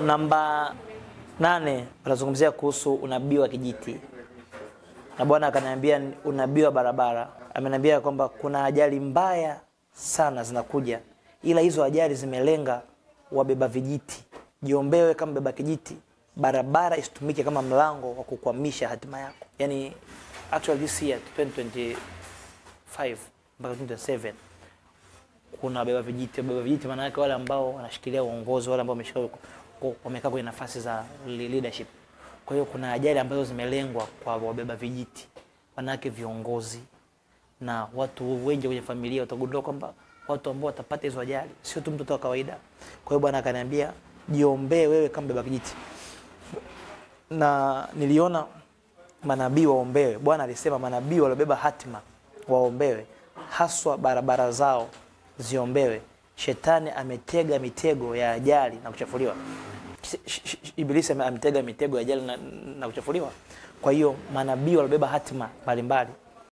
Namba 8 tunazungumzia kuhusu unabii wa kijiti. Na Bwana akaniambia unabii wa barabara. Ameniambia kwamba kuna ajali mbaya sana zinakuja, ila hizo ajali zimelenga wabeba vijiti. Jiombewe kama beba kijiti, barabara isitumike kama mlango wa kukwamisha hatima yako. Yani actually this year 2025 mpaka 2027 kuna wabeba vijiti. Wabeba vijiti maana yake wale ambao wanashikilia uongozi, wale ambao wamekaa kwenye nafasi za leadership. Kwa hiyo kuna ajali ambazo zimelengwa kwa wabeba vijiti, wanawake viongozi na watu wengi kwenye familia. Utagundua kwamba watu ambao watapata hizo ajali sio tu mtoto wa kawaida. Kwa hiyo Bwana akaniambia jiombee wewe kama beba kijiti. Na niliona manabii waombewe. Bwana alisema manabii waliobeba hatima waombewe, haswa barabara zao ziombewe. Shetani ametega mitego ya ajali na kuchafuliwa. Ibilisi ametega mitego ya ajali na kuchafuliwa. Kwa hiyo manabii waliobeba hatima mbalimbali